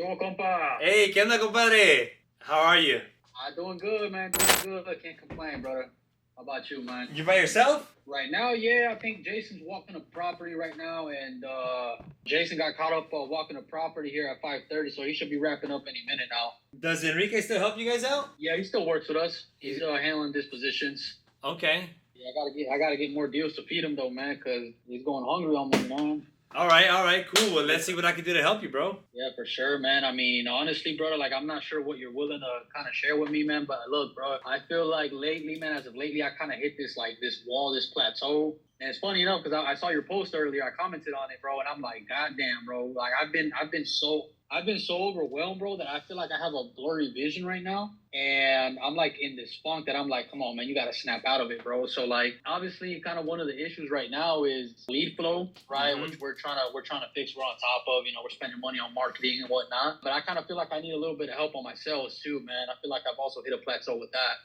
Yo, compa. Hey, ¿qué onda, compadre? How are you? Doing good, man. Doing good. Can't complain, brother. How about you, man? You by yourself? Right now, yeah, I think Jason's walking a property right now, and Jason got caught up walking a property here at 5:30, so he should be wrapping up any minute now. Does Enrique still help you guys out? Yeah, he still works with us. He's handling dispositions. Okay. Yeah, I gotta get more deals to feed him though, man, because he's going hungry on me, man. All right, cool. Well, let's see what I can do to help you, bro. Yeah, for sure, man. I mean, honestly, brother, like, I'm not sure what you're willing to kind of share with me, man. But look, bro, I feel like lately, man, as of lately, I kind of hit this wall, this plateau. And it's funny enough because I saw your post earlier. I commented on it, bro, and I'm like, God damn, bro. Like, I've been so overwhelmed, bro, that I feel like I have a blurry vision right now. And I'm like in this funk that I'm like, come on, man, you got to snap out of it, bro. So like, obviously, kind of one of the issues right now is lead flow, right? Mm-hmm. Which we're trying to fix. We're on top of, we're spending money on marketing and whatnot. But I kind of feel like I need a little bit of help on my sales too, man. I feel like I've also hit a plateau with that,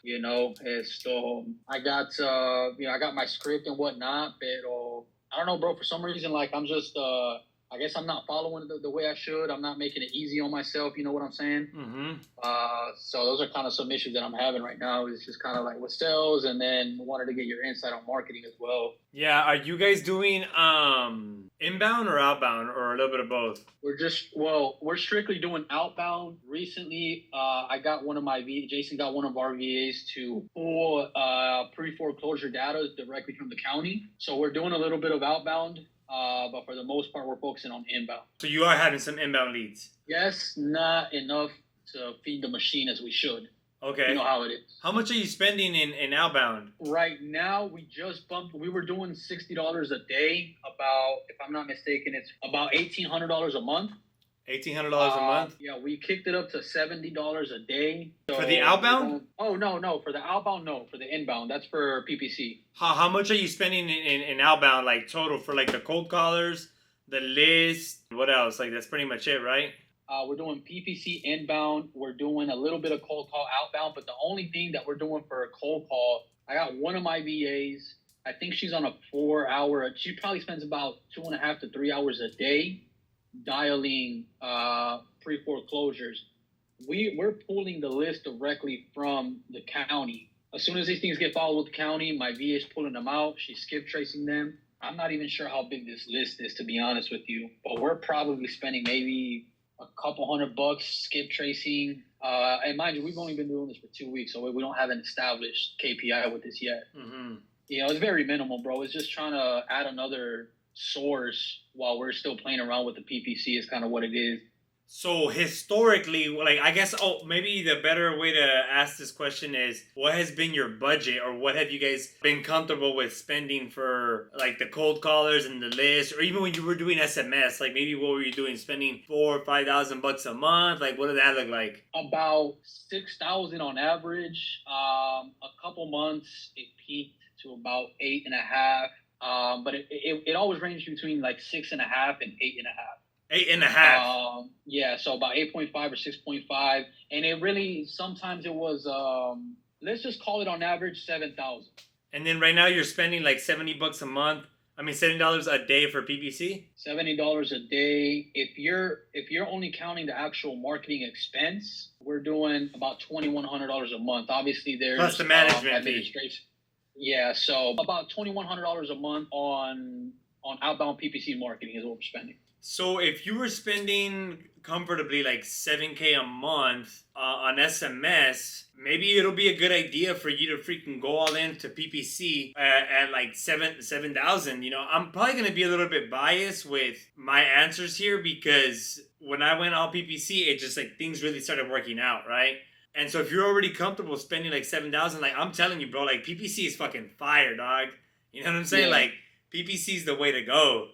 So I got, I got my script and whatnot, but I don't know, bro. For some reason, like I'm just, I guess I'm not following the way I should. I'm not making it easy on myself. You know what I'm saying? Mm-hmm. So those are kind of some issues that I'm having right now. It's just kind of like with sales, and then wanted to get your insight on marketing as well. Yeah, are you guys doing inbound or outbound or a little bit of both? We're strictly doing outbound. Recently, Jason got one of our VAs to pull pre-foreclosure data directly from the county. So we're doing a little bit of outbound. But for the most part, we're focusing on inbound. So you are having some inbound leads? Yes, not enough to feed the machine as we should. Okay. You know how it is. How much are you spending in outbound? Right now, we were doing $60 a day. About, if I'm not mistaken, it's about $1,800 a month. $1,800 a month? Yeah, we kicked it up to $70 a day. So for the outbound? No. For the outbound, no. For the inbound, that's for PPC. How much are you spending in outbound, like total for like the cold callers, the list, what else? Like that's pretty much it, right? We're doing PPC inbound. We're doing a little bit of cold call outbound. But the only thing that we're doing for a cold call, I got one of my VAs. I think she's on a 4-hour. She probably spends about 2.5 to 3 hours a day dialing pre-foreclosures. We're pulling the list directly from the county. As soon as these things get filed with the county, my VA is pulling them out. She's skip tracing them. I'm not even sure how big this list is, to be honest with you, but we're probably spending maybe a couple $100 skip tracing. And mind you, we've only been doing this for 2 weeks, so we don't have an established KPI with this yet. Mm-hmm. It's very minimal, bro. It's just trying to add another source while we're still playing around with the PPC is kind of what it is. So historically, like I guess, maybe the better way to ask this question is, what has been your budget, or what have you guys been comfortable with spending for like the cold callers and the list, or even when you were doing SMS, like maybe what were you doing, spending $4,000 or $5,000 a month? Like what did that look like? About $6,000 on average. A couple months it peaked to about 8.5. But it always ranged between like 6.5 and 8.5. 8.5. Yeah, so about 8.5 or 6.5, and it really sometimes it was let's just call it on average 7,000. And then right now you're spending like $70 a month. I mean $70 a day for PPC. $70 a day. If you're only counting the actual marketing expense, we're doing about $2,100 a month. Obviously, there's plus the management administration. Yeah, so about $2,100 a month on outbound PPC marketing is what we're spending. So if you were spending comfortably like $7,000 a month on SMS, maybe it'll be a good idea for you to freaking go all in to PPC at like 7,000. I'm probably going to be a little bit biased with my answers here because when I went all PPC, it just like things really started working out, right? And so if you're already comfortable spending like 7,000, like I'm telling you, bro, like PPC is fucking fire, dog. You know what I'm saying? Yeah. Like PPC is the way to go,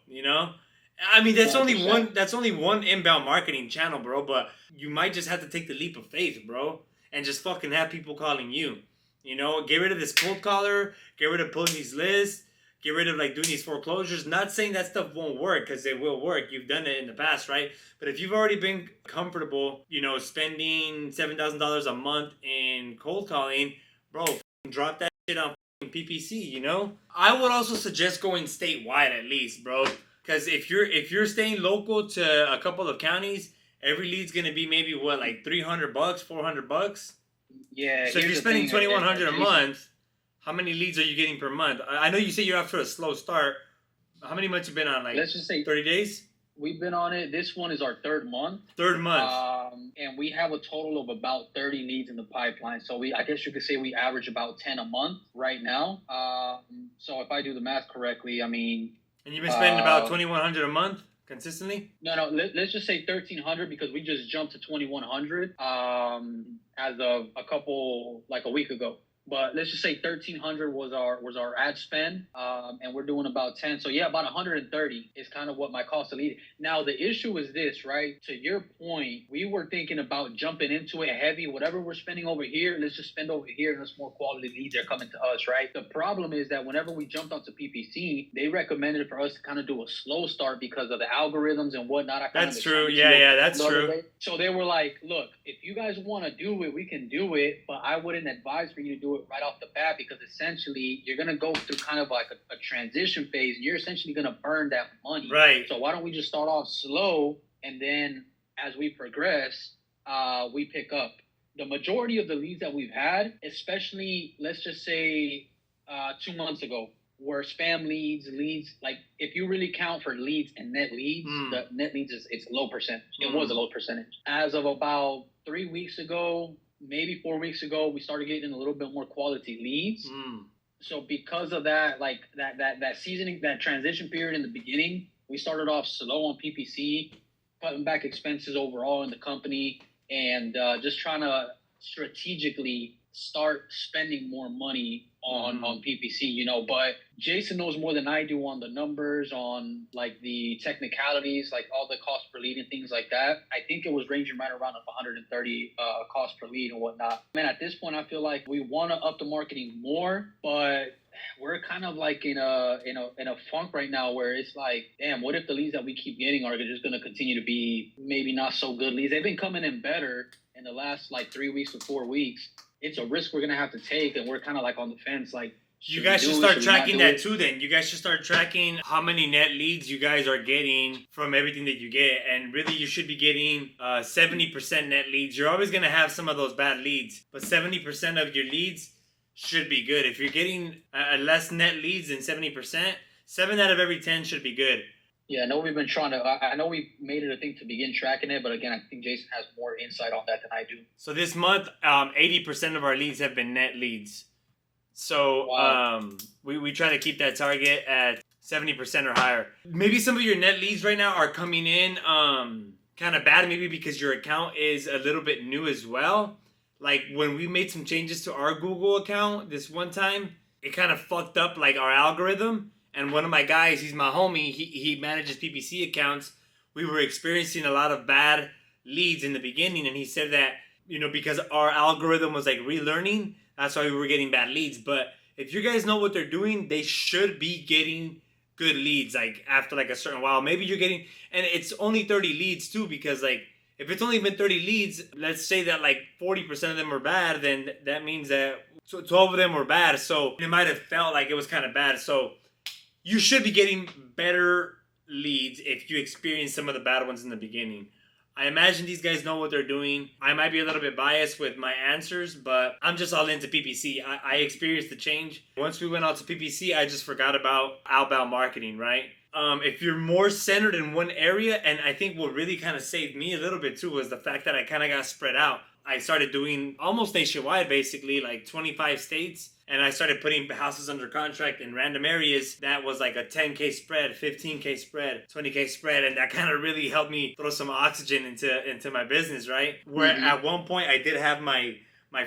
I mean, that's only one inbound marketing channel, bro, but you might just have to take the leap of faith, bro, and just fucking have people calling you. Get rid of this cold caller, get rid of pulling these lists, get rid of like doing these foreclosures. Not saying that stuff won't work, because it will work. You've done it in the past, right? But if you've already been comfortable, spending $7,000 a month in cold calling, bro, drop that shit on PPC, I would also suggest going statewide at least, bro. Because if you're staying local to a couple of counties every lead's gonna be maybe what, like $300, $400. Yeah. So if you're here's the spending thing, 2,100 a Jason. month, how many leads are you getting per month? I know you say you're off to a slow start. How many months you been on? Like, Let's just say 30 days. we've been on it. This one is our third month. Third month. And we have a total of about 30 leads in the pipeline. So I guess you could say we average about 10 a month right now. So if I do the math correctly, I mean. And you've been spending about 2,100 a month consistently? No. Let's just say 1,300 because we just jumped to 2,100 as of a week ago. But let's just say 1,300 was our ad spend, and we're doing about 10. So yeah, about 130 is kind of what my cost of lead. Now the issue is this, right? To your point, we were thinking about jumping into it heavy. Whatever we're spending over here, let's just spend over here, and it's more quality leads are coming to us, right? The problem is that whenever we jumped onto PPC, they recommended for us to kind of do a slow start because of the algorithms and whatnot. That's true. Yeah, that's true. So they were like, look, if you guys want to do it, we can do it, but I wouldn't advise for you to do it right off the bat because essentially you're going to go through kind of like a transition phase and you're essentially going to burn that money. Right. So why don't we just start off slow and then as we progress, we pick up. The majority of the leads that we've had, especially let's just say 2 months ago, were spam leads, like if you really count for leads and net leads, the net leads it's low percentage. It was a low percentage. As of about 3 weeks ago, maybe 4 weeks ago, we started getting a little bit more quality leads. So because of that, like that seasoning, that transition period in the beginning, we started off slow on PPC, cutting back expenses overall in the company, and just trying to strategically start spending more money on PPC, but Jason knows more than I do on the numbers, on like the technicalities, like all the cost per lead and things like that. I think it was ranging right around 130 cost per lead and whatnot. Man, at this point, I feel like we want to up the marketing more, but we're kind of like in a funk right now where it's like, damn, what if the leads that we keep getting are just going to continue to be maybe not so good leads? They've been coming in better in the last like 3 weeks to 4 weeks. It's a risk we're going to have to take, and we're kind of like on the fence. Like, you guys should start tracking that too then. You guys should start tracking how many net leads you guys are getting from everything that you get. And really, you should be getting 70% net leads. You're always going to have some of those bad leads, but 70% of your leads should be good. If you're getting less net leads than 70%, 7 out of every 10 should be good. Yeah, I know we've been trying to. I know we made it a thing to begin tracking it, but again, I think Jason has more insight on that than I do. So this month, 80% of our leads have been net leads. So wow. We try to keep that target at 70% or higher. Maybe some of your net leads right now are coming in kind of bad, maybe because your account is a little bit new as well. Like when we made some changes to our Google account this one time, it kind of fucked up like our algorithm. And one of my guys, he's my homie, he manages PPC accounts. We were experiencing a lot of bad leads in the beginning. And he said that, because our algorithm was like relearning, that's why we were getting bad leads. But if you guys know what they're doing, they should be getting good leads like after like a certain while. Maybe you're getting, and it's only 30 leads too, because like if it's only been 30 leads, let's say that like 40% of them were bad, then that means that 12 of them were bad. So it might have felt like it was kind of bad. So you should be getting better leads if you experience some of the bad ones in the beginning. I imagine these guys know what they're doing. I might be a little bit biased with my answers, but I'm just all into PPC. I experienced the change. Once we went out to PPC, I just forgot about outbound marketing, right? If you're more centered in one area, and I think what really kind of saved me a little bit too was the fact that I kind of got spread out. I started doing almost nationwide, basically, like 25 states. And I started putting houses under contract in random areas. That was like a 10K spread, 15K spread, 20K spread. And that kind of really helped me throw some oxygen into my business, right? Where at one point I did have my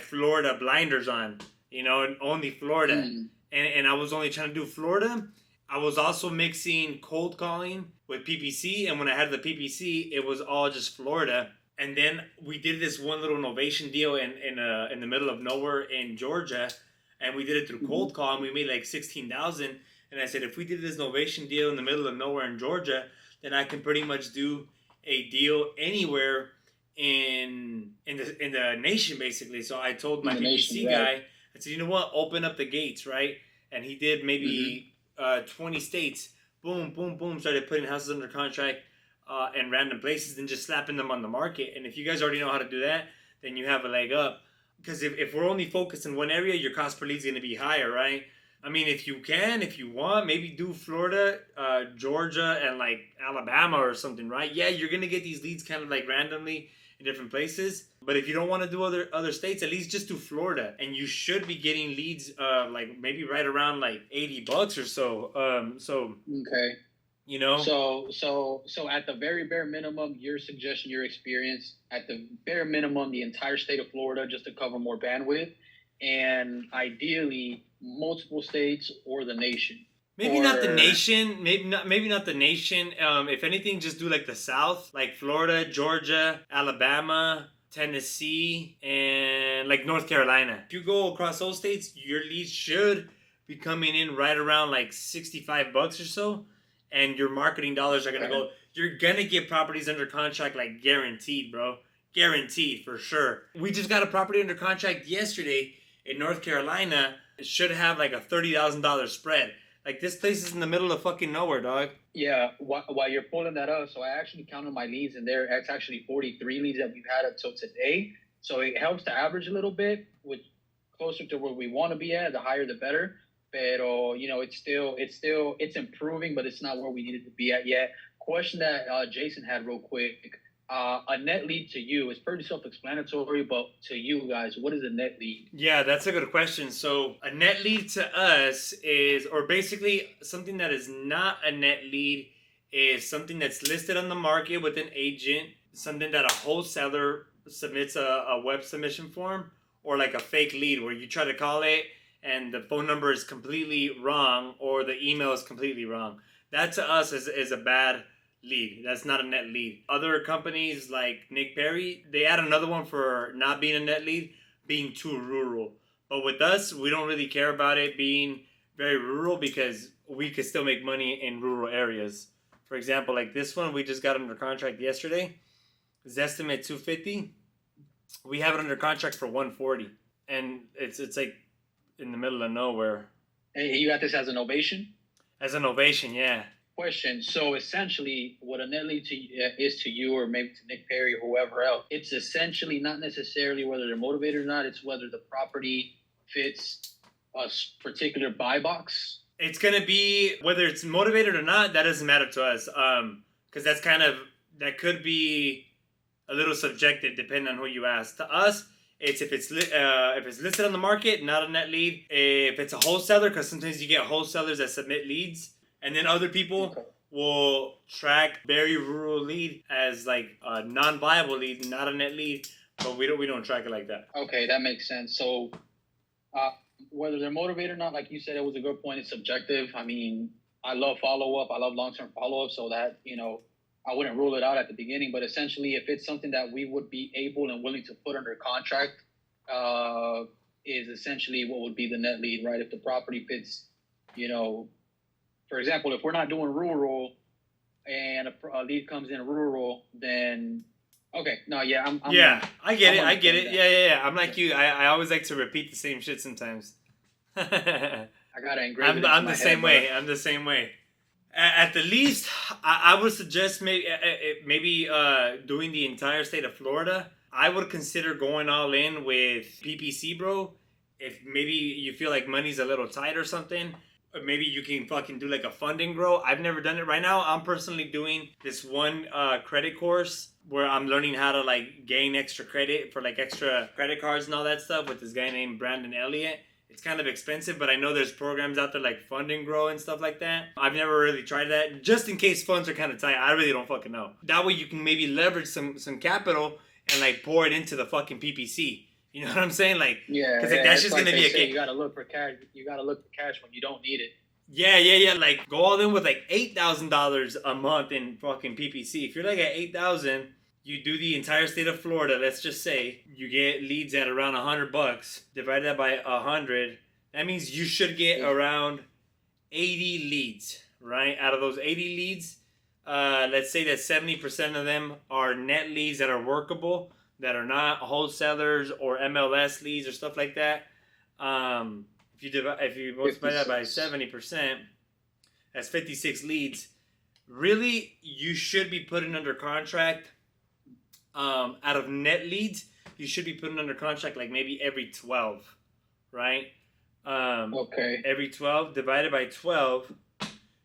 Florida blinders on, and only Florida. And I was only trying to do Florida. I was also mixing cold calling with PPC. And when I had the PPC, it was all just Florida. And then we did this one little novation deal in the middle of nowhere in Georgia. And we did it through cold call, and we made like $16,000. And I said, if we did this novation deal in the middle of nowhere in Georgia, then I can pretty much do a deal anywhere in the nation, basically. So I told my PPC guy, I said, you know what? Open up the gates, right? And he did maybe 20 states. Boom, boom, boom. Started putting houses under contract. in random places than just slapping them on the market. And if you guys already know how to do that, then you have a leg up. Because if we're only focused in one area, your cost per lead is going to be higher, right? I mean, if you want, maybe do Florida, Georgia, and like Alabama or something, right? Yeah, you're going to get these leads kind of like randomly in different places. But if you don't want to do other states, at least just do Florida. And you should be getting leads like maybe right around like $80 or so. Okay. You know? So at the very bare minimum, your suggestion, your experience, at the bare minimum, the entire state of Florida just to cover more bandwidth, and ideally multiple states or the nation. Maybe not the nation. Maybe not the nation. If anything, just do like the South, like Florida, Georgia, Alabama, Tennessee, and like North Carolina. If you go across those states, your leads should be coming in right around like $65 or so. And your marketing dollars are going to go. You're going to get properties under contract like guaranteed, bro. Guaranteed, for sure. We just got a property under contract yesterday in North Carolina. It should have like a $30,000 spread. Like, this place is in the middle of fucking nowhere, dog. Yeah, while you're pulling that up, so I actually counted my leads, and it's actually 43 leads that we've had until today. So it helps to average a little bit, with closer to where we want to be at. The higher, the better. Pero, you know, it's improving, but it's not where we needed to be at yet. Question that Jason had real quick. A net lead to you is pretty self-explanatory, but to you guys, what is a net lead? Yeah, that's a good question. So a net lead to us is, or basically something that is not a net lead is something that's listed on the market with an agent, something that a wholesaler submits a web submission form, or like a fake lead where you try to call it and the phone number is completely wrong or the email is completely wrong. That to us is a bad lead. That's not a net lead. Other companies like Nick Perry, they add another one for not being a net lead, being too rural. But with us, we don't really care about it being very rural because we could still make money in rural areas. For example, like this one, we just got under contract yesterday. It's estimate $250. We have it under contract for $140, and it's like in the middle of nowhere. Hey, you got this as an ovation? As an ovation, yeah. Question. So essentially, what a net lead is to you, or maybe to Nick Perry or whoever else, it's essentially not necessarily whether they're motivated or not. It's whether the property fits a particular buy box. It's gonna be whether it's motivated or not. That doesn't matter to us, because that could be a little subjective depending on who you ask. To us, it's if it's listed on the market, not a net lead. If it's a wholesaler, because sometimes you get wholesalers that submit leads. And then other people will track very rural lead as like a non-viable lead, not a net lead, but we don't track it like that. Okay, that makes sense. So whether they're motivated or not, like you said, it was a good point. It's subjective. I mean, I love follow-up. I love long-term follow-up, so that, you know, I wouldn't rule it out at the beginning. But essentially, if it's something that we would be able and willing to put under contract, is essentially what would be the net lead, right? If the property fits, you know, for example, if we're not doing rural and a lead comes in rural, then okay, no, yeah, I get it. Yeah. I'm like you. I always like to repeat the same shit sometimes. I gotta engrave it. I'm the same way. I'm the same way. At the least, I would suggest maybe doing the entire state of Florida. I would consider going all in with PPC, bro. If maybe you feel like money's a little tight or something. Maybe you can fucking do like a funding grow. I've never done it. Right now, I'm personally doing this one credit course where I'm learning how to like gain extra credit for like extra credit cards and all that stuff with this guy named Brandon Elliott. It's kind of expensive, but I know there's programs out there like Funding Grow and stuff like that. I've never really tried that, just in case funds are kind of tight. I really don't fucking know. That way you can maybe leverage some capital and like pour it into the fucking PPC. You know what I'm saying? Like, yeah, because like, that's just like gonna be a game. You gotta look for cash. You gotta look for cash when you don't need it. Yeah. Like, go all in with like $8,000 a month in fucking PPC. If you're like at $8,000, you do the entire state of Florida. Let's just say you get leads at around $100. Divide that by 100. That means you should get around 80 leads, right? Out of those 80 leads, let's say that 70% of them are net leads that are workable, that are not wholesalers or MLS leads or stuff like that. If you multiply that by 70%, that's 56 leads. really, you should be putting under contract. Out of net leads, you should be putting under contract like maybe every 12, right? Okay. Every 12 divided by 12,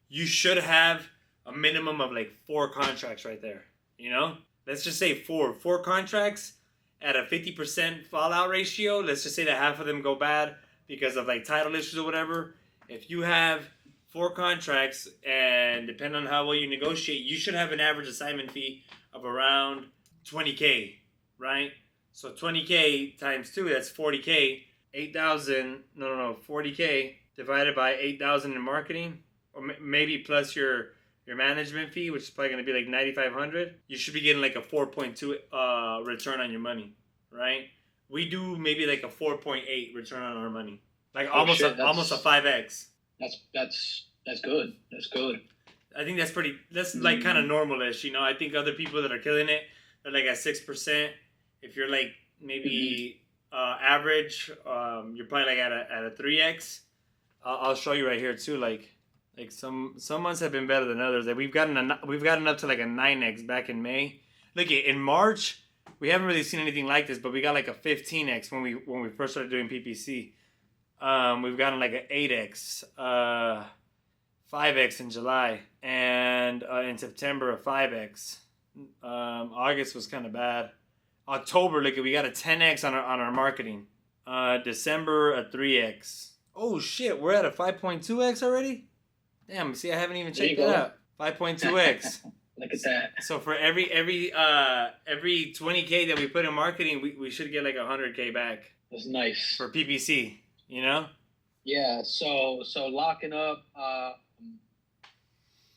you should have a minimum of like 4 contracts right there. You know, let's just say four contracts at a 50% fallout ratio. Let's just say that half of them go bad because of like title issues or whatever. If you have 4 contracts, and depending on how well you negotiate, you should have an average assignment fee of around 20K, right? So 20K times 2, that's 40K. 40K divided by 8,000 in marketing, or maybe plus your management fee, which is probably going to be like 9,500. You should be getting like a 4.2 return on your money, right? We do maybe like a 4.8 return on our money, like almost a 5x. That's good. That's good. I think that's like kind of normal-ish, you know. I think other people that are killing it, they're like at 6%. If you're like maybe average, you're probably like at a 3x. I'll show you right here too. Like some months have been better than others. Like we've gotten up to like a 9x back in May. Look, in March we haven't really seen anything like this, but we got like a 15x when we first started doing PPC. We've gotten like an 8x, 5x in July, and in September a 5x. August was kind of bad. October, look, we got a 10x on our marketing. December a 3x. Oh shit, we're at a 5.2x already? Damn, see, I haven't even checked that out. 5.2x. Look at that. So for every 20K that we put in marketing, we should get like 100K back. That's nice. For PPC, you know? Yeah, so locking up,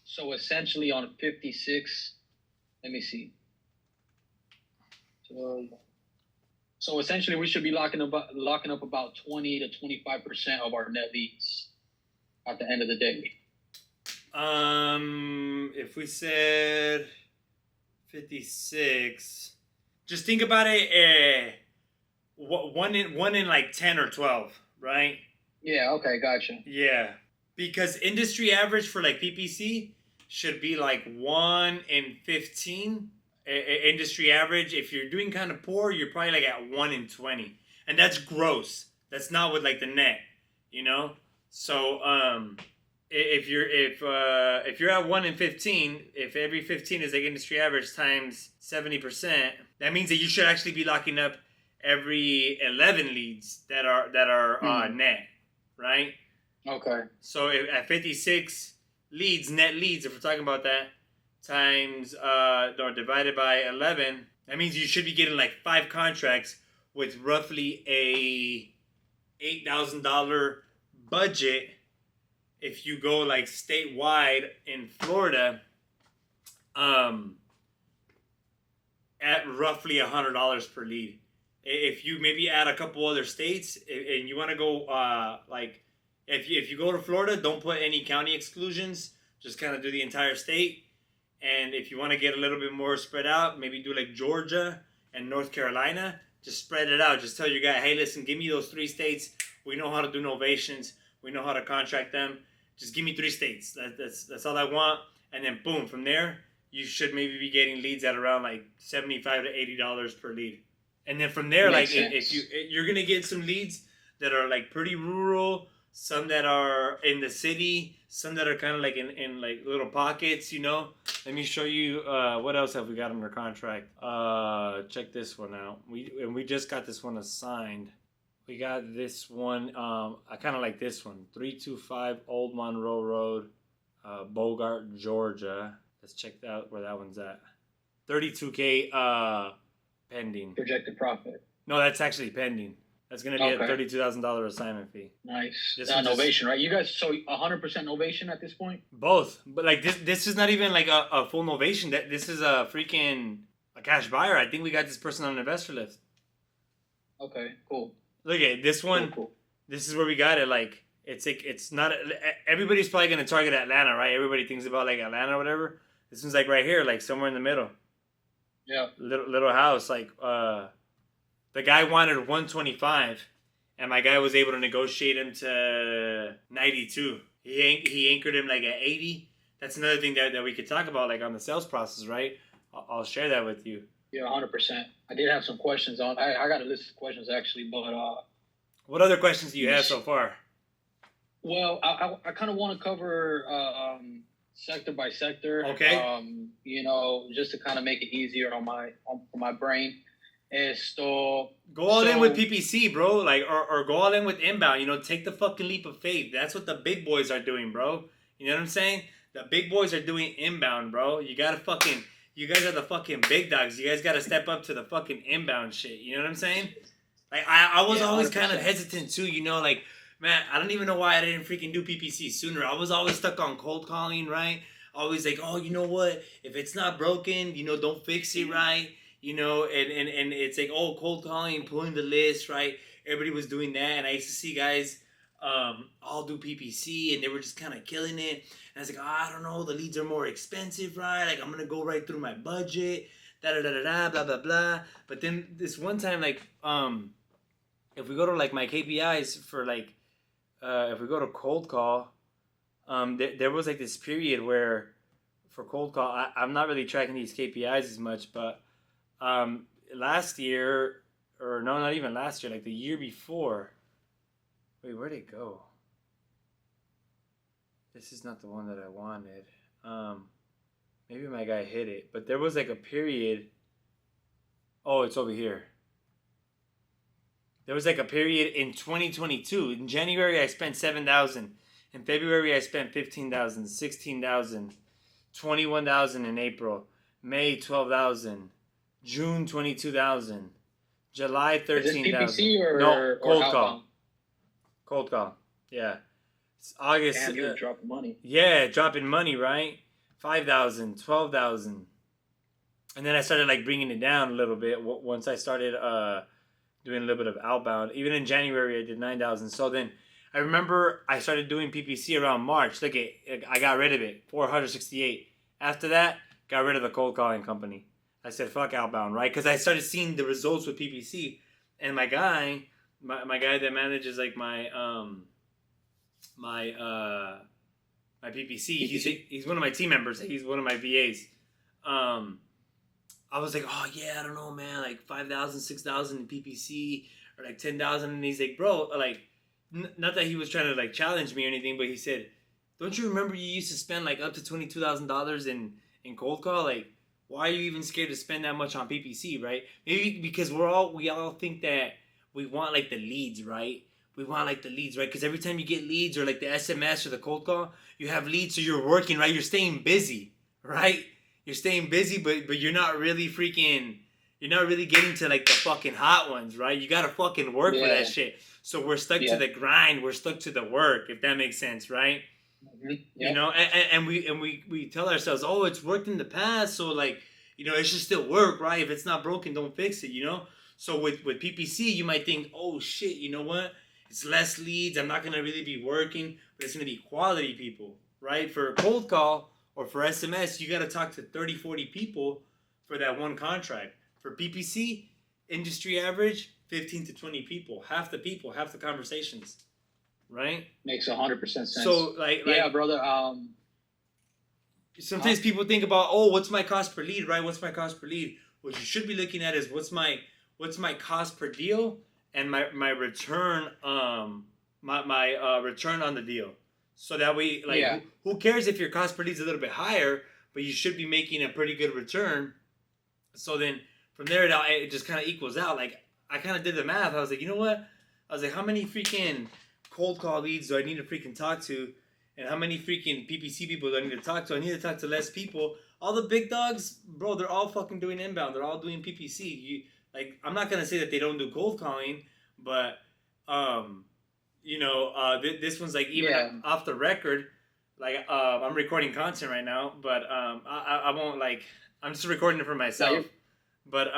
so essentially on 56, let me see. So essentially, we should be locking up about 20 to 25% of our net leads at the end of the day. If we said 56, just think about it. One in like 10 or 12, right? Yeah. Okay. Gotcha. Yeah, because industry average for like PPC should be like 1 in 15. Industry average, if you're doing kind of poor, you're probably like at 1 in 20, and that's gross. That's not with like the net, you know. So if you're at 1 in 15, if every 15 is like industry average times 70%, that means that you should actually be locking up every 11 leads that are net, right? Okay. So at 56 leads, net leads, if we're talking about that, times or divided by 11, that means you should be getting like 5 contracts with roughly a $8,000 budget. If you go like statewide in Florida, at roughly $100 per lead. If you maybe add a couple other states and you want to go like if you go to Florida, don't put any county exclusions, just kind of do the entire state. And if you want to get a little bit more spread out, maybe do like Georgia and North Carolina. Just spread it out. Just tell your guy, hey, listen, give me those 3 states. We know how to do novations. We know how to contract them. Just give me 3 states. That's all I want. And then boom, from there, you should maybe be getting leads at around like $75 to $80 per lead. And then from there, like if you're gonna get some leads that are like pretty rural, some that are in the city, some that are kind of like in like little pockets, you know. Let me show you what else have we got under contract. Check this one out. We just got this one assigned. We got this one. I kind of like this one. 325 Old Monroe Road, Bogart, Georgia. Let's check out where that one's at. 32K pending. Projected profit. No, that's actually pending. That's going to be a $32,000 assignment fee. Nice. Novation, right? You guys, so 100% novation at this point? Both. But like this is not even like a full novation. This is a cash buyer. I think we got this person on an investor list. Okay, cool. Look at this one. Cool. This is where we got it. Like it's not. Everybody's probably going to target Atlanta, right? Everybody thinks about like Atlanta or whatever. This one's like right here, like somewhere in the middle. Yeah. Little house, like the guy wanted 125, and my guy was able to negotiate him to 92. He anchored him like at 80. that's another thing that we could talk about, like on the sales process, right? I'll share that with you. Yeah, 100%. I did have some questions on. I got a list of questions actually, but what other questions do you have so far? Well, I kind of want to cover sector by sector. Okay. Just to kind of make it easier on my brain. Go all in with PPC, bro. Like, or go all in with inbound. Take the fucking leap of faith. That's what the big boys are doing, bro. You know what I'm saying? The big boys are doing inbound, bro. You guys are the fucking big dogs. You guys gotta step up to the fucking inbound shit. You know what I'm saying? Like, I was always 100%. Kind of hesitant too, like, man, I don't even know why I didn't freaking do PPC sooner. I was always stuck on cold calling, right? Always like, oh, you know what? If it's not broken, don't fix it, right? And it's like, oh, cold calling, pulling the list, right? Everybody was doing that, and I used to see guys all do PPC, and they were just kind of killing it. And I was like, oh, I don't know, the leads are more expensive, right? Like, I'm going to go right through my budget, da-da-da-da-da, blah, blah, blah. But then this one time, like, if we go to, like, my KPIs for, like, if we go to cold call, there was, like, this period where for cold call, I'm not really tracking these KPIs as much, but last year, or no, not even last year, like the year before. Wait, where'd it go? This is not the one that I wanted. Maybe my guy hit it, but there was like a period. Oh, it's over here. There was like a period in 2022. In January, I spent $7,000. In February, I spent $15,000, $16,000, $21,000 in April. May, $12,000. June, $22,000. July, $13,000. PPC or no, cold or call. Cold call. Yeah. It's August. Damn, you're dropping money. Yeah, dropping money, right? $5,000, $12,000. And then I started like bringing it down a little bit once I started doing a little bit of outbound. Even in January, I did $9,000. So then I remember I started doing PPC around March. Look, I got rid of it, 468. After that, got rid of the cold calling company. I said, fuck outbound, right? Because I started seeing the results with PPC. And my guy that manages like my PPC, he's one of my team members. He's one of my VAs. I was like, oh yeah, I don't know, man, like 5,000, 6,000 in PPC, or like 10,000. And he's like, bro, like, not that he was trying to like challenge me or anything, but he said, don't you remember you used to spend like up to $22,000 in cold call? Like, why are you even scared to spend that much on PPC, right? Maybe because we all think that we want like the leads, right? We want like the leads, right? Because every time you get leads or like the SMS or the cold call, you have leads, so you're working, right? You're staying busy, right? You're staying busy, but you're not really getting to like the fucking hot ones, right? You gotta fucking work for that shit. So we're stuck to the grind. We're stuck to the work, if that makes sense, right? Mm-hmm. Yeah. And we tell ourselves, oh, it's worked in the past, so like, it should still work, right? If it's not broken, don't fix it, So with PPC, you might think, oh shit, you know what? It's less leads. I'm not gonna really be working, but it's gonna be quality people, right? For a cold call or for SMS, you gotta talk to 30, 40 people for that one contract. For PPC, industry average, 15 to 20 people. Half the conversations. Right? Makes 100% sense. So yeah, brother. Sometimes people think about, oh, what's my cost per lead, right? What's my cost per lead? What you should be looking at is what's my cost per deal and my return my return on the deal. So that way, like, who cares if your cost per lead is a little bit higher, but you should be making a pretty good return. So then from there, it just kind of equals out. Like, I kind of did the math. I was like, you know what? I was like, how many freaking cold call leads do I need to freaking talk to? And how many freaking PPC people do I need to talk to? I need to talk to less people. All the big dogs, bro, they're all fucking doing inbound. They're all doing PPC. I'm not going to say that they don't do cold calling, but, this one's like even off the record. Like, I'm recording content right now, but I won't, like, I'm just recording it for myself. But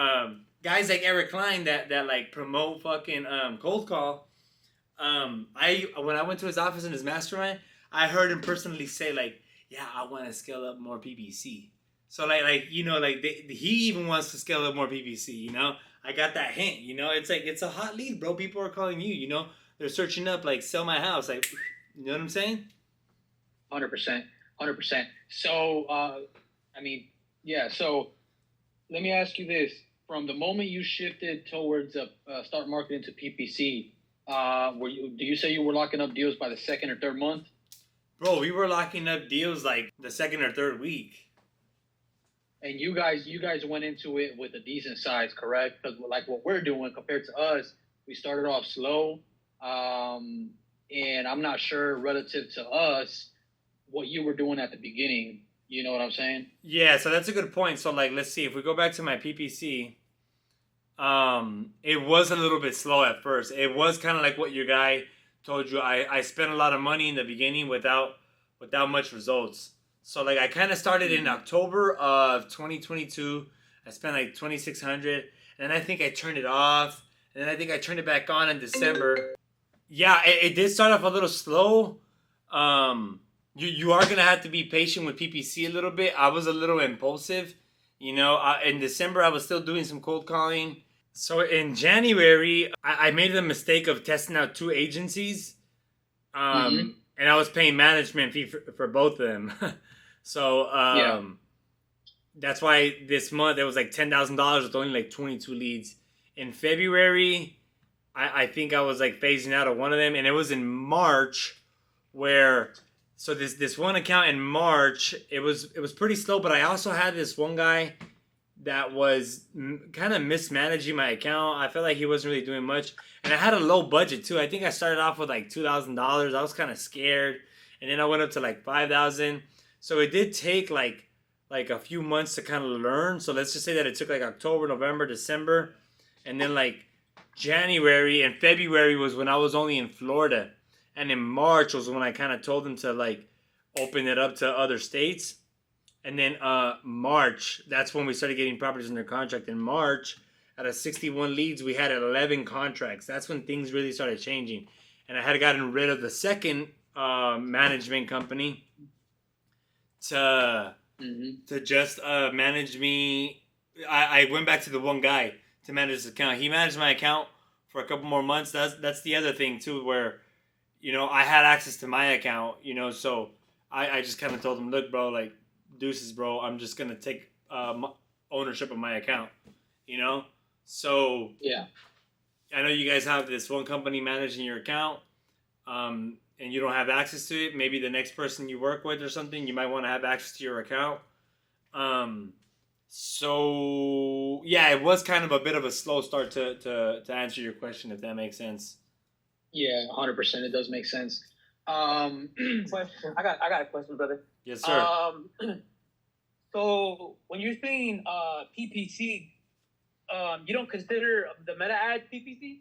guys like Eric Klein that like promote fucking cold call, when I went to his office in his mastermind, I heard him personally say like, yeah, I want to scale up more PPC. So he even wants to scale up more PPC. I got that hint. It's like, it's a hot lead, bro. People are calling you. They're searching up like, sell my house. Like, you know what I'm saying? 100%. 100%. So, I mean, yeah. So let me ask you this: from the moment you shifted towards start marketing to PPC, do you say you were locking up deals by the second or third month? Bro, we were locking up deals like the second or third week. And you guys went into it with a decent size, correct? Because like what we're doing compared to us, we started off slow, and I'm not sure relative to us what you were doing at the beginning. You know what I'm saying? Yeah, so that's a good point. So like, let's see if we go back to my PPC. It was a little bit slow at first. It was kind of like what your guy told you. I spent a lot of money in the beginning without much results. So like I kind of started in October of 2022. I spent like 2,600, and then I think I turned it off, and then I think I turned it back on in December. Yeah, it did start off a little slow. You are gonna have to be patient with PPC a little bit. I was a little impulsive. In December I was still doing some cold calling. So in January, I made the mistake of testing out two agencies, and I was paying management fee for both of them. So that's why this month it was like $10,000 with only like 22 leads. In February, I think I was like phasing out of one of them, and it was in March where. So this one account in March, it was pretty slow, but I also had this one guy that was kind of mismanaging my account. I felt like he wasn't really doing much, and I had a low budget too. I think I started off with like $2,000. I was kind of scared, and then I went up to like 5,000. So it did take like a few months to kind of learn. So let's just say that it took like October, November, December, and then like January and February was when I was only in Florida. And in March was when I kind of told them to like open it up to other states. And then March, that's when we started getting properties under contract. In March, out of 61 leads, we had 11 contracts. That's when things really started changing. And I had gotten rid of the second management company to just manage me. I went back to the one guy to manage this account. He managed my account for a couple more months. That's the other thing too, where I had access to my account, so I just kind of told him, look, bro, like, deuces, bro, I'm just going to take ownership of my account, So, yeah, I know you guys have this one company managing your account, and you don't have access to it. Maybe the next person you work with or something, you might want to have access to your account. So, yeah, it was kind of a bit of a slow start to answer your question, if that makes sense. Yeah, 100%. It does make sense. Question. I got a question, brother. Yes, sir. So when you're saying PPC, you don't consider the meta ad PPC?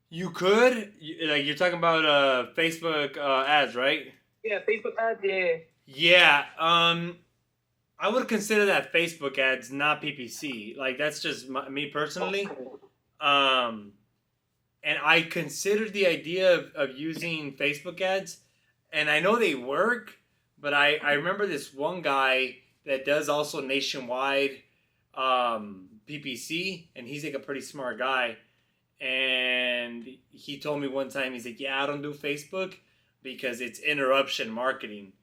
You could, you're talking about Facebook ads, right? Yeah, Facebook ads. Yeah. Yeah. I would consider that Facebook ads, not PPC. Like that's just me personally. And I considered the idea of using Facebook ads, and I know they work, but I remember this one guy that does also nationwide PPC, and he's like a pretty smart guy. And he told me one time, he's like, yeah, I don't do Facebook because it's interruption marketing.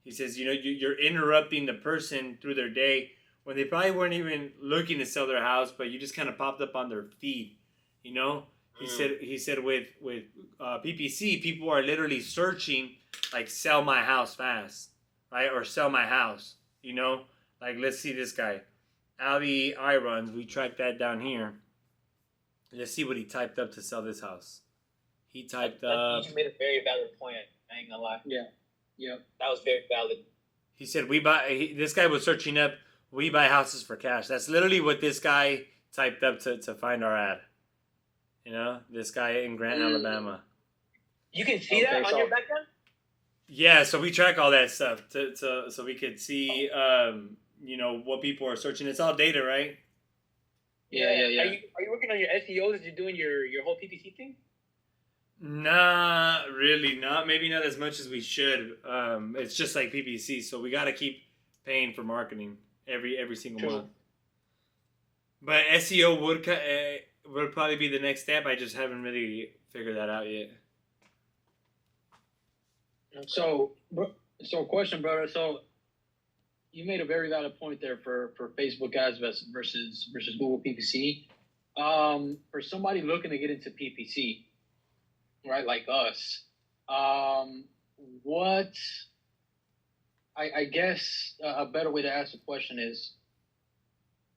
He says, you're interrupting the person through their day when they probably weren't even looking to sell their house, but you just kind of popped up on their feed, He said with PPC, people are literally searching like sell my house fast, right? Or sell my house, Like let's see this guy, Ali Irons. We tracked that down here. Let's see what he typed up to sell this house. He typed up. You made a very valid point. I ain't gonna lie. Yeah. That was very valid. He said this guy was searching up, we buy houses for cash. That's literally what this guy typed up to find our ad. This guy in Grant, Alabama. You can see that on your background? Yeah, so we track all that stuff so we could see, what people are searching. It's all data, right? Yeah. Are you working on your SEO as you're doing your whole PPC thing? Nah, really not. Maybe not as much as we should. It's just like PPC, so we got to keep paying for marketing every single month. But SEO would probably be the next step. I just haven't really figured that out yet. So, So, question, brother. So, you made a very valid point there for Facebook ads versus Google PPC. For somebody looking to get into PPC, right, like us, what I guess a better way to ask the question is,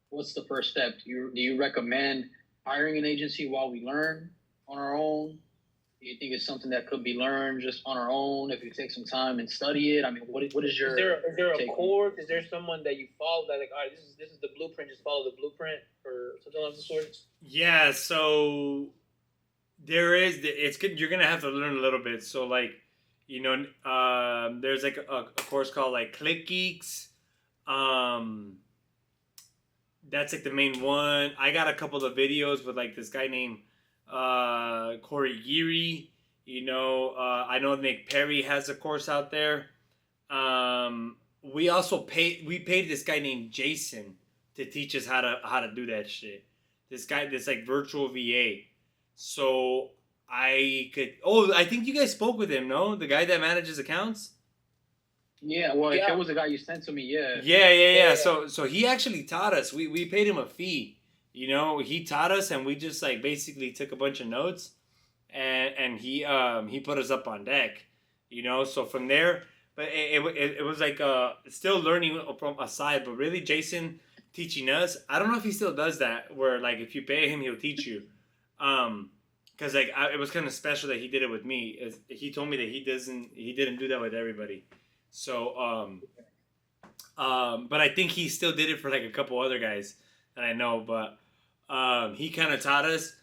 what's the first step? Do you recommend hiring an agency while we learn on our own? Do you think it's something that could be learned just on our own if you take some time and study it? I mean, what is your is there a take? course? Is there someone that you follow that like, all right, this is the blueprint, just follow the blueprint or something of the sort? Yeah, so there is. It's good. You're gonna have to learn a little bit. So like, there's like a course called like Click Geeks. That's like the main one. I got a couple of videos with like this guy named Corey Geary. I know Nick Perry has a course out there. We paid this guy named Jason to teach us how to do that shit. This guy, this like virtual VA. So I think you guys spoke with him, no? The guy that manages accounts? Yeah, well, if it was the guy you sent to me, yeah. Yeah. So he actually taught us. We paid him a fee. He taught us, and we just like basically took a bunch of notes, and he put us up on deck. So from there, but it was like still learning from aside, but really Jason teaching us. I don't know if he still does that, where like if you pay him, he'll teach you. Because like it was kind of special that he did it with me. He told me that he didn't do that with everybody. So, but I think he still did it for like a couple other guys that I know. But he kind of taught us,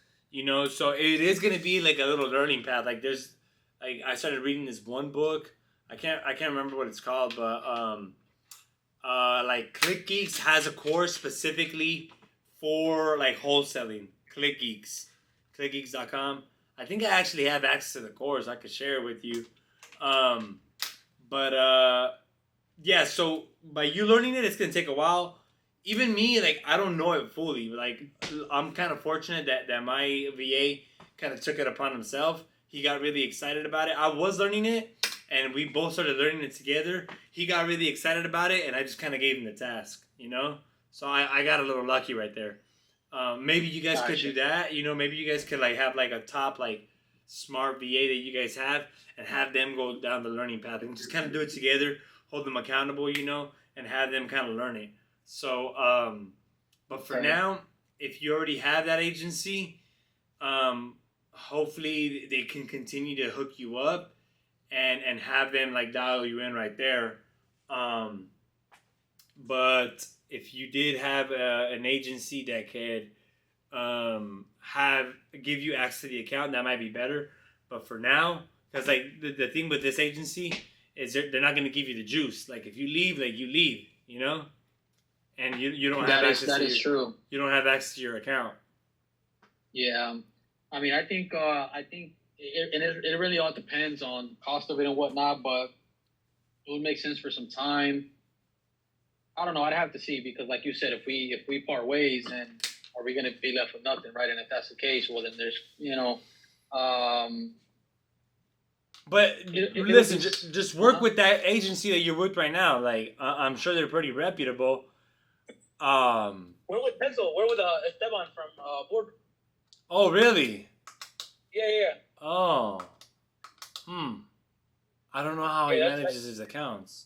So it is gonna be like a little learning path. Like I started reading this one book. I can't remember what it's called, but like Click Geeks has a course specifically for like wholesaling. Click Geeks, clickgeeks.com. I think I actually have access to the course. I could share it with you. But yeah, so by you learning it, it's gonna take a while. Even me, like I don't know it fully. Like I'm kind of fortunate that my VA kind of took it upon himself. He got really excited about it. I was learning it, and we both started learning it together. He got really excited about it, and I just kind of gave him the task, So I got a little lucky right there. Maybe you guys could do that. Maybe you guys could like have like a top like smart VA that you guys have, and have them go down the learning path and just kind of do it together, hold them accountable, and have them kind of learn it. So, but for now, if you already have that agency, hopefully they can continue to hook you up and have them like dial you in right there. But if you did have an agency that could give you access to the account, that might be better. But for now, because like the thing with this agency is they're not going to give you the juice. Like if you leave, like you leave, and you don't have access. That is true. You don't have access to your account. Yeah, I mean, I think it really all depends on cost of it and whatnot, but it would make sense for some time. I don't know. I'd have to see because, like you said, if we part ways, then are we going to be left with nothing, right? And if that's the case, well, then there's, But listen, just work with that agency that you're with right now. Like, I'm sure they're pretty reputable. We're with Pencil. We're with Esteban from Board. Oh, really? Yeah. Oh. I don't know how he manages his accounts.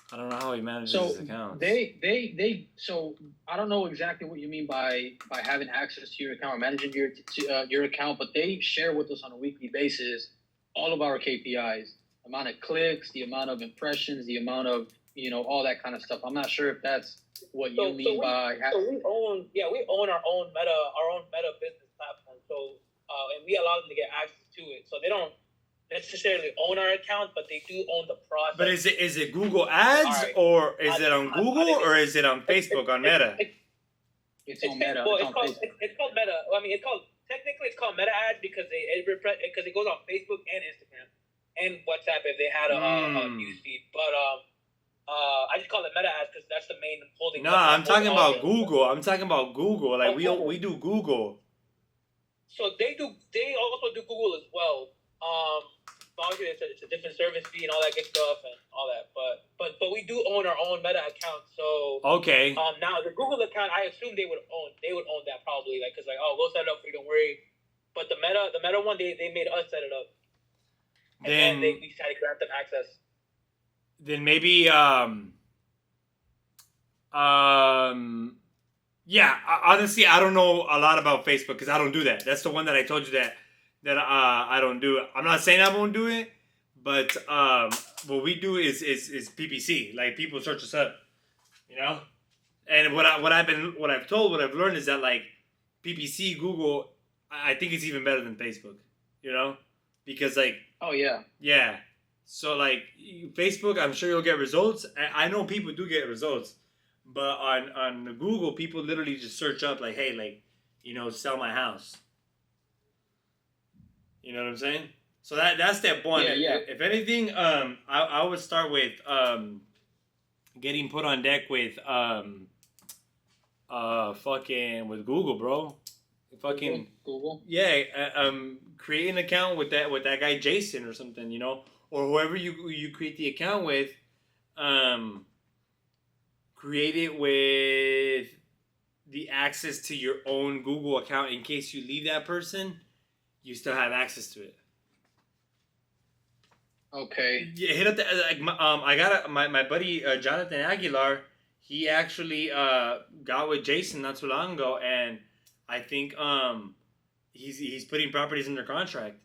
I don't know how he manages his accounts. So I don't know exactly what you mean by having access to your account or managing your account, but they share with us on a weekly basis all of our KPIs, amount of clicks, the amount of impressions, the amount of all that kind of stuff. I'm not sure if that's what you mean by. So we own our own meta business platform. So and we allow them to get access to it. So they don't necessarily own our account, but they do own the process. But is it Google Ads or is it on Google or is it on Facebook on Meta? It's on Meta. Well, it's called Meta. I mean, technically it's called Meta Ads because it goes on Facebook and Instagram and WhatsApp if they had a news feed. But I just call it Meta Ads because that's the main holding. No, I'm talking about Google. I'm talking about Google. Like we do Google. So they also do Google as well. sponsored. It's a different service fee and all that good stuff and all that. But we do own our own Meta account. So okay. now the Google account, I assume they would own that probably, like, cause like, oh, we'll set it up for you, don't worry. But the Meta one, they made us set it up. And then we decided to grant them access. Then maybe yeah. Honestly, I don't know a lot about Facebook because I don't do that. That's the one that I told you that I don't do. I'm not saying I won't do it, but what we do is PPC. Like, people search us up, you know. And what I've learned is that, like, PPC Google, I think it's even better than Facebook, you know, because, like, oh yeah. So, like, Facebook, I'm sure you'll get results. I know people do get results, but on Google, people literally just search up, like, hey, like, you know, sell my house. You know what I'm saying? So that's step one. Yeah. If anything, I would start with getting put on deck with fucking with Google, bro. Fucking Google. Yeah, create an account with that guy Jason or something, you know, or whoever you create the account with. Create it with the access to your own Google account in case you leave that person. You still have access to it. Okay. Yeah, hit up the I got my buddy Jonathan Aguilar. He actually got with Jason not too long ago, and I think he's putting properties under contract.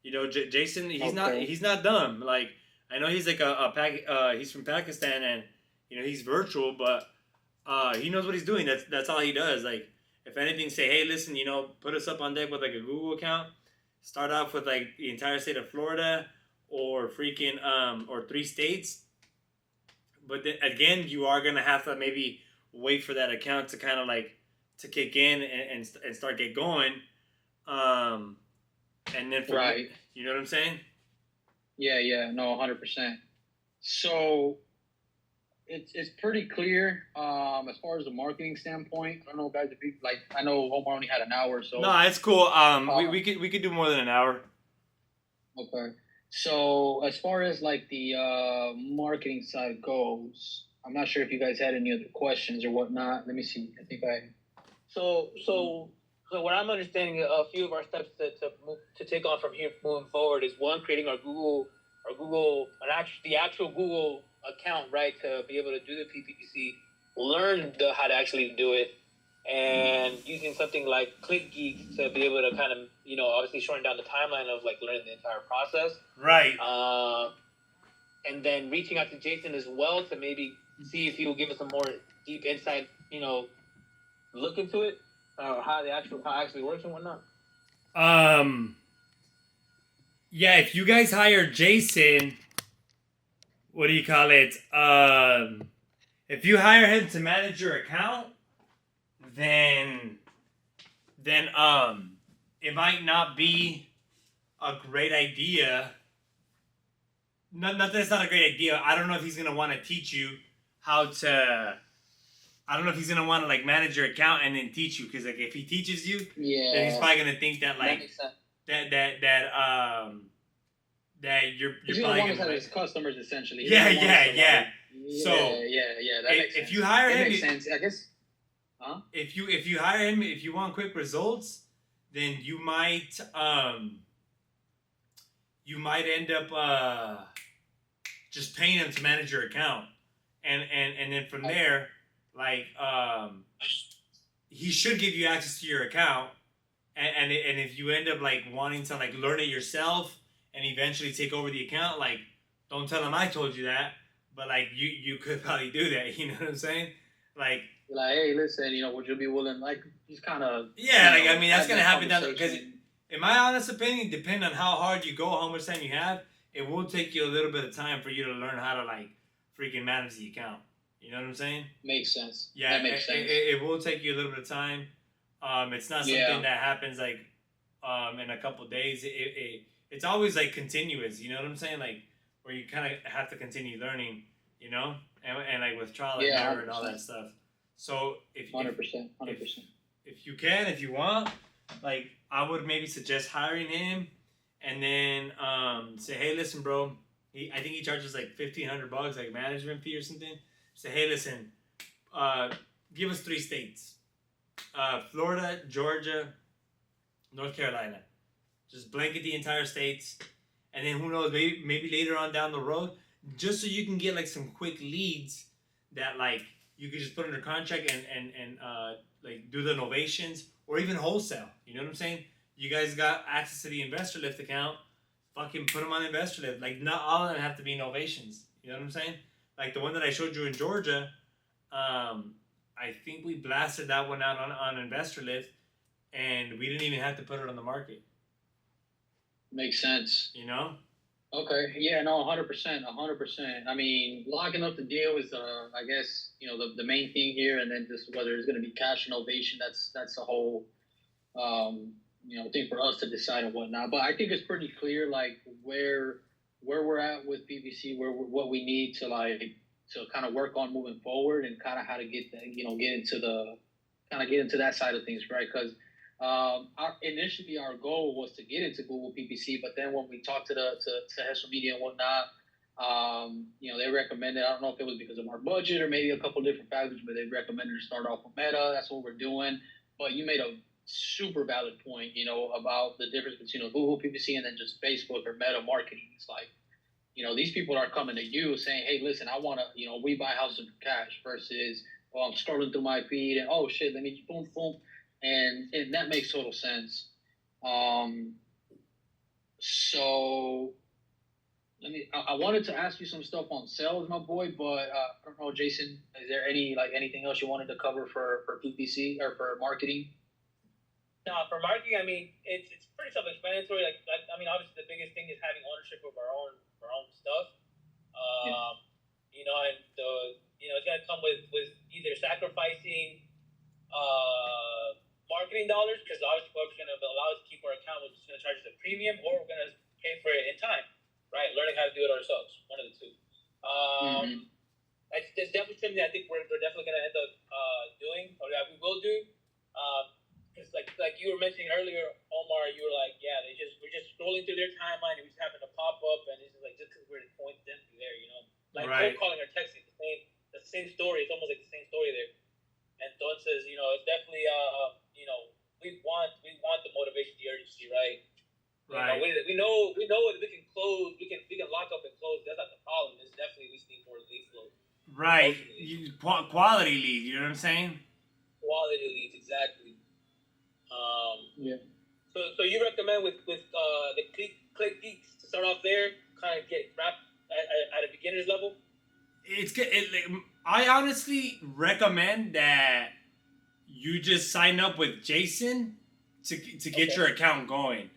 You know, Jason, he's not dumb. Like, I know he's like he's from Pakistan, and you know, he's virtual, but he knows what he's doing. That's all he does. Like, if anything, say, hey, listen, you know, put us up on deck with like a Google account. Start off with like the entire state of Florida or freaking or 3 states. But then again, you are gonna have to maybe wait for that account to kind of like to kick in and start get going. And then right. You know what I'm saying? Yeah, no, 100%. So it's pretty clear as far as the marketing standpoint. I don't know, guys, if you like. I know Omar only had an hour, so no, it's cool. We could do more than an hour. Okay. So as far as like the marketing side goes, I'm not sure if you guys had any other questions or whatnot. Let me see. I think I. So what I'm understanding, a few of our steps to take on from here moving forward is, one, creating the actual Google account, right, to be able to do the PPC, learn how to actually do it, and using something like ClickGeeks to be able to kind of, you know, obviously shorten down the timeline of like learning the entire process. Right. And then reaching out to Jason as well to maybe see if he will give us a more deep insight, you know, look into it, how it actually works and whatnot. Yeah, if you guys hire Jason, what do you call it? If you hire him to manage your account, then it might not be a great idea. Not that it's not a great idea. I don't know if he's gonna want to teach you how to. I don't know if he's gonna want to like manage your account and then teach you, because like if he teaches you, then he's probably gonna think that like that you're probably gonna want his customers essentially. Yeah. So that makes sense. If you hire him, makes sense. I guess. Huh? If you hire him, if you want quick results, then you might end up just paying him to manage your account, and then from there, like he should give you access to your account, and if you end up like wanting to like learn it yourself and eventually take over the account, like, don't tell him I told you that, but like you could probably do that. You know what I'm saying? Like, hey, listen, you know, would you be willing? Like, just kind of. Yeah, like, I mean, that's gonna happen down because, in my honest opinion, depending on how hard you go, how much time you have, it will take you a little bit of time for you to learn how to like freaking manage the account. You know what I'm saying? Makes sense. Yeah, that makes sense. It will take you a little bit of time. It's not something that happens like in a couple days. It's always like continuous. You know what I'm saying? Like, where you kind of have to continue learning. You know, and like with trial and error and all that stuff. So if 100%. If you can, if you want, like, I would maybe suggest hiring him, and then say, hey, listen, bro. I think he charges like $1,500, like management fee or something. Say, hey, listen, give us 3 states: Florida, Georgia, North Carolina. Just blanket the entire states, and then who knows, maybe later on down the road, just so you can get like some quick leads that like you could just put under contract and like do the novations or even wholesale. You know what I'm saying? You guys got access to the Investor Lift account. Fucking put them on Investor Lift. Like, not all of them have to be novations. You know what I'm saying? Like the one that I showed you in Georgia, I think we blasted that one out on Investor Lift, and we didn't even have to put it on the market. Makes sense. You know? Okay. Yeah. No. 100%. 100%. I mean, locking up the deal is, I guess, you know, the main thing here, and then just whether it's going to be cash innovation. That's a whole, you know, thing for us to decide and whatnot. But I think it's pretty clear, like where we're at with PPC, what we need to like to kind of work on moving forward, and kind of how to get that, you know, get into that side of things, right? Because initially our goal was to get into Google PPC, but then when we talked to Hessel Media and whatnot, you know, they recommended, I don't know if it was because of our budget or maybe a couple different factors, but they recommended to start off with Meta. That's what we're doing. But you made a super valid point, you know, about the difference between a Google PPC and then just Facebook or Meta marketing. It's like, you know, these people are coming to you saying, hey, listen, I want to, you know, we buy houses for cash, versus, well, I'm scrolling through my feed and, oh shit, let me boom, boom. And that makes total sense. So I wanted to ask you some stuff on sales, my boy, but I don't know, Jason, is there anything else you wanted to cover for PPC or for marketing? No, for marketing, I mean, it's pretty self-explanatory. Like, I mean, obviously the biggest thing is having ownership of our own stuff. You know, and you know, it's gonna come with either sacrificing marketing dollars, because obviously whoever's gonna allow us to keep our account, we're just gonna charge us a premium, or we're gonna pay for it in time, right? Learning how to do it ourselves, one of the two. It's definitely something that I think we're definitely gonna end up doing, or that we will do. Because like you were mentioning earlier, Omar, you were like, yeah, we're just scrolling through their timeline and we just happen to pop up, and it's just like just because we're coincidentally there, you know, like right. cold calling or texting, the same story. It's almost like the same story there. And entonces, you know, it's definitely you know, we want the motivation, the urgency, right? Right. You know, we know that we can close, we can lock up and close. That's not the problem. It's definitely we just need more lead flow. Right. Quality lead. You know what I'm saying? Quality leads, exactly. Yeah. So you recommend with the click geeks to start off there, kind of get wrapped at a beginner's level? It's good. I honestly recommend that you just sign up with Jason to get your account going,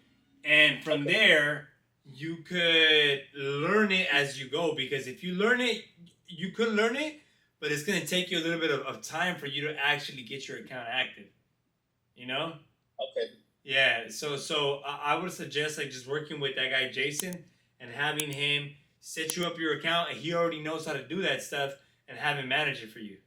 and from there you could learn it as you go. Because if you learn it, you could learn it, but it's gonna take you a little bit of time for you to actually get your account active. You know? Okay. Yeah. So I would suggest like just working with that guy Jason and having him set you up your account, and he already knows how to do that stuff, and have him manage it for you.